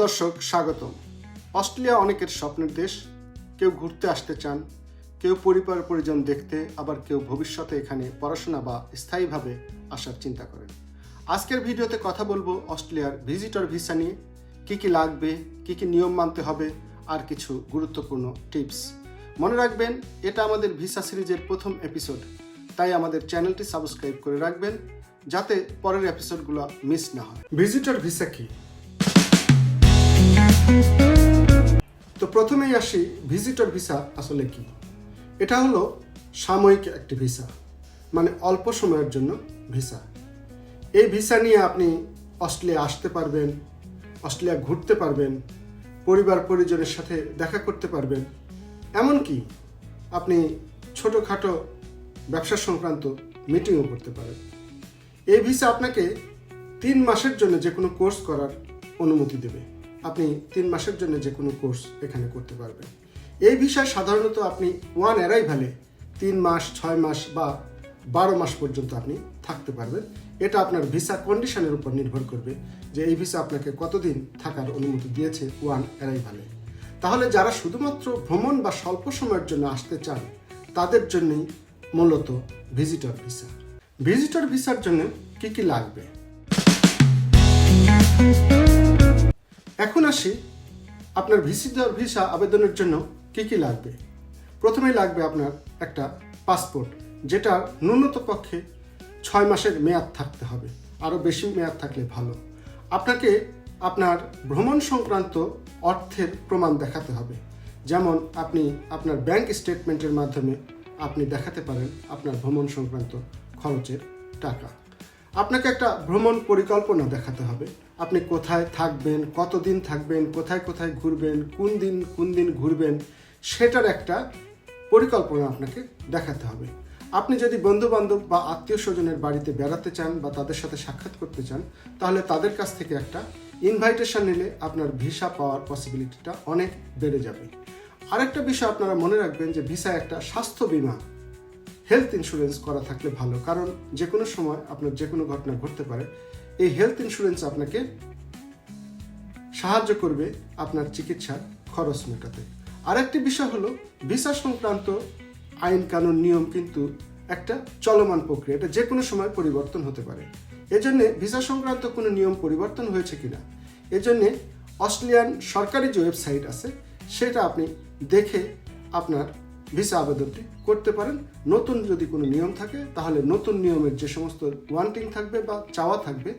দর্শক, স্বাগতম। অস্ট্রেলিয়া অনেকের স্বপ্নের দেশ। কেউ ঘুরতে আসতে চান, কেউ পরিবার পরিজন দেখতে, আবার কেউ ভবিষ্যতে এখানে পড়াশোনা বা স্থায়ীভাবে আসার চিন্তা করেন। আজকের ভিডিওতে কথা বলবো অস্ট্রেলিয়ার ভিজিটর ভিসা নিয়ে। কি কি লাগবে, কি কি নিয়ম মানতে হবে, আর কিছু গুরুত্বপূর্ণ টিপস। মনে রাখবেন, এটা আমাদের ভিসা সিরিজের প্রথম এপিসোড, তাই আমাদের চ্যানেলটি সাবস্ক্রাইব করে রাখবেন যাতে পরের এপিসোডগুলো মিস না হয়। ভিজিটর ভিসা কি? তো প্রথমেই আসি, ভিজিটর ভিসা আসলে কি। এটা হলো সাময়িক একটি ভিসা, মানে অল্প সময়ের জন্য ভিসা। এই ভিসা নিয়ে আপনি অস্ট্রেলিয়া আসতে পারবেন, অস্ট্রেলিয়া ঘুরতে পারবেন, পরিবার পরিজনের সাথে দেখা করতে পারবেন, এমনকি আপনি ছোটোখাটো ব্যবসা সংক্রান্ত মিটিংও করতে পারেন। এই ভিসা আপনাকে 3 মাসের জন্য যে কোনো কোর্স করার অনুমতি দেবে। আপনি 3 মাসের জন্য যে কোনো কোর্স এখানে করতে পারবেন। এই ভিসায় সাধারণত আপনি ওয়ান অ্যারাইভালে 3 মাস, 6 মাস বা 12 মাস পর্যন্ত আপনি থাকতে পারবেন। এটা আপনার ভিসা কন্ডিশনের উপর নির্ভর করবে যে এই ভিসা আপনাকে কতদিন থাকার অনুমতি দিয়েছে ওয়ান অ্যারাইভালে। তাহলে যারা শুধুমাত্র ভ্রমণ বা স্বল্প সময়ের জন্য আসতে চান, তাদের জন্যই মূলত ভিজিটর ভিসা। ভিজিটর ভিসার জন্য কি কি লাগবে এখন আসি। আপনার ভিজিটর ভিসা আবেদনের জন্য কি কি লাগবে। প্রথমেই লাগবে আপনার একটা পাসপোর্ট, যেটা ন্যূনতম পক্ষে 6 মাসের মেয়াদ থাকতে হবে, আরও বেশি মেয়াদ থাকলে ভালো। আপনাকে আপনার ভ্রমণ সংক্রান্ত অর্থের প্রমাণ দেখাতে হবে, যেমন আপনি আপনার ব্যাংক স্টেটমেন্টের মাধ্যমে আপনি দেখাতে পারেন আপনার ভ্রমণ সংক্রান্ত খরচের টাকা। আপনাকে একটা ভ্রমণ পরিকল্পনা দেখাতে হবে, আপনি কোথায় থাকবেন, কতদিন থাকবেন, কোথায় কোথায় ঘুরবেন, কোন দিন ঘুরবেন, সেটার একটা পরিকল্পনা আপনাকে দেখাতে হবে। আপনি যদি বন্ধুবান্ধব বা আত্মীয় স্বজনের বাড়িতে বেড়াতে চান বা তাদের সাথে সাক্ষাৎ করতে চান, তাহলে তাদের কাছ থেকে একটা ইনভাইটেশন নিলে আপনার ভিসা পাওয়ার পসিবিলিটিটা অনেক বেড়ে যাবে। আরেকটা বিষয় আপনারা মনে রাখবেন যে ভিসা একটা স্বাস্থ্য বীমা, হেলথ ইন্স্যুরেন্স করা থাকলে ভালো, কারণ যে কোনো সময় আপনার যে কোনো ঘটনা ঘটতে পারে। এই হেলথ ইন্স্যুরেন্স আপনাকে সাহায্য করবে আপনার চিকিৎসার খরচ মেটাতে। আরেকটি বিষয় হলো, ভিসা সংক্রান্ত আইন কানুন নিয়ম কিন্তু একটা চলমান প্রক্রিয়া, এটা যে কোনো সময় পরিবর্তন হতে পারে। এজন্যে ভিসা সংক্রান্ত কোনো নিয়ম পরিবর্তন হয়েছে কিনা, এজন্যে অস্ট্রেলিয়ান সরকারি যে ওয়েবসাইট আছে সেটা আপনি দেখে আপনার ভিসা আবেদনটি করতে পারেন। নতুন যদি কোনো নিয়ম থাকে, তাহলে নতুন নিয়মের যে সমস্ত ওয়ান্টিং থাকবে বা চাওয়া থাকবে